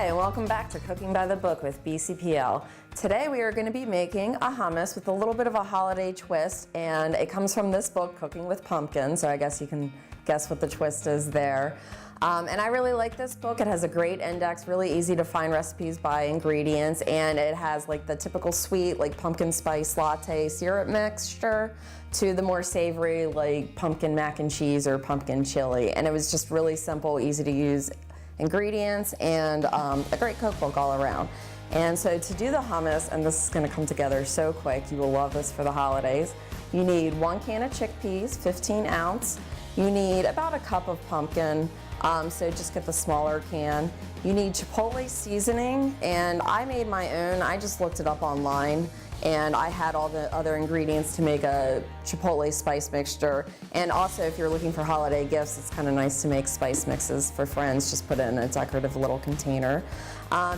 Hi, and welcome back to Cooking by the Book with BCPL. Today we are going to be making a hummus with a little bit of a holiday twist, and it comes from this book, Cooking with Pumpkin, so I guess you can guess what the twist is there. And I really like this book. It has a great index, really easy to find recipes by ingredients, and it has like the typical sweet, like pumpkin spice latte syrup mixture, to the more savory, like pumpkin mac and cheese or pumpkin chili. And it was just really simple, easy to use ingredients, and a great cookbook all around. And so to do the hummus, and this is going to come together so quick, you will love this for the holidays, you need 1 can of chickpeas, 15 ounce. You need about a cup of pumpkin, so just get the smaller can. You need chipotle seasoning, and I made my own. I just looked it up online, and I had all the other ingredients to make a chipotle spice mixture. And also, if you're looking for holiday gifts, it's kind of nice to make spice mixes for friends. Just put it in a decorative little container.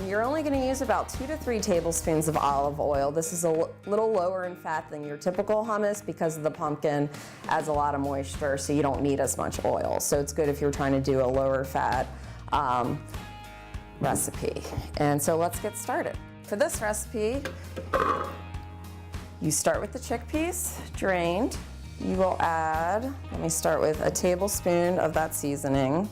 You're only going to use about 2 to 3 tablespoons of olive oil. This is a little lower in fat than your typical hummus because of the pumpkin adds a lot of moisture, so you don't need as much oil. So it's good if you're trying to do a lower fat recipe. And so let's get started. For this recipe, you start with the chickpeas, drained. You will add, let me start with a tablespoon of that seasoning.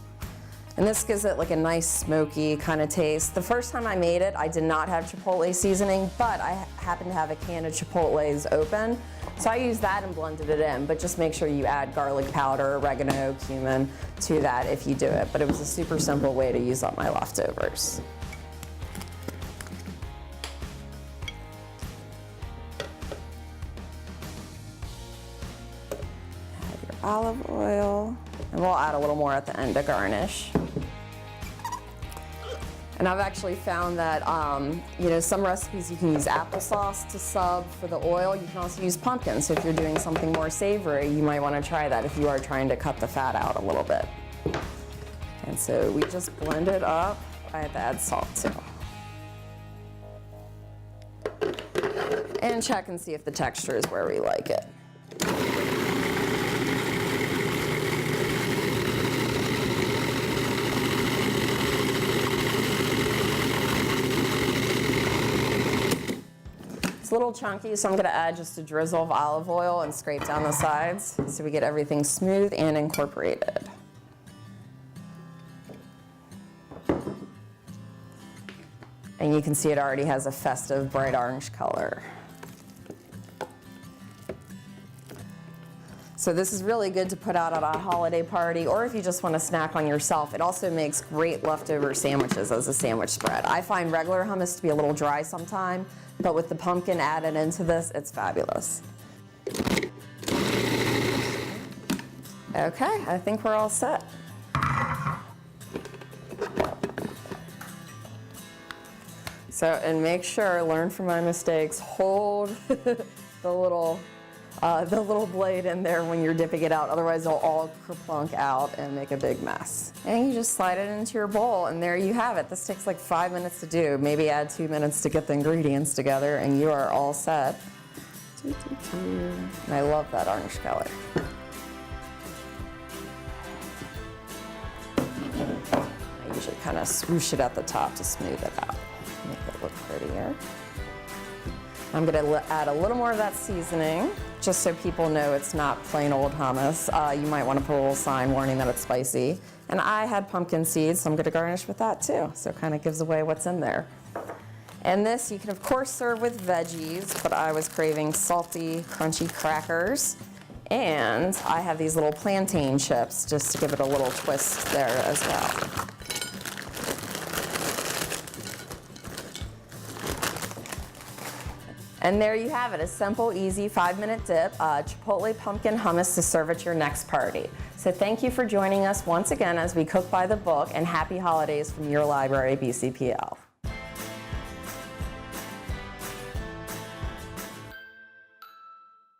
And this gives it like a nice smoky kind of taste. The first time I made it, I did not have chipotle seasoning, but I happen to have a can of chipotles open. So I used that and blended it in, but just make sure you add garlic powder, oregano, cumin to that if you do it. But it was a super simple way to use up my leftovers. Olive oil, and we'll add a little more at the end to garnish. And I've actually found that, some recipes you can use applesauce to sub for the oil. You can also use pumpkin, so if you're doing something more savory, you might want to try that if you are trying to cut the fat out a little bit. And so we just blend it up. I have to add salt too. And check and see if the texture is where we like it. It's a little chunky, so I'm going to add just a drizzle of olive oil and scrape down the sides so we get everything smooth and incorporated. And you can see it already has a festive bright orange color. So this is really good to put out at a holiday party, or if you just want to snack on yourself. It also makes great leftover sandwiches as a sandwich spread. I find regular hummus to be a little dry sometimes, but with the pumpkin added into this, it's fabulous. Okay, I think we're all set. So, and make sure, learn from my mistakes, hold the little blade in there when you're dipping it out, otherwise it'll all kerplunk out and make a big mess. And you just slide it into your bowl, and there you have it. This takes like 5 minutes to do. Maybe add 2 minutes to get the ingredients together, and you are all set. And I love that orange color. I usually kind of swoosh it at the top to smooth it out, make it look prettier. I'm going to add a little more of that seasoning, just so people know it's not plain old hummus. You might want to put a little sign warning that it's spicy. And I had pumpkin seeds, so I'm going to garnish with that too. So it kind of gives away what's in there. And this you can of course serve with veggies, but I was craving salty, crunchy crackers. And I have these little plantain chips just to give it a little twist there as well. And there you have it, a simple, easy 5-minute dip, chipotle pumpkin hummus to serve at your next party. So thank you for joining us once again as we cook by the book, and happy holidays from your library, BCPL.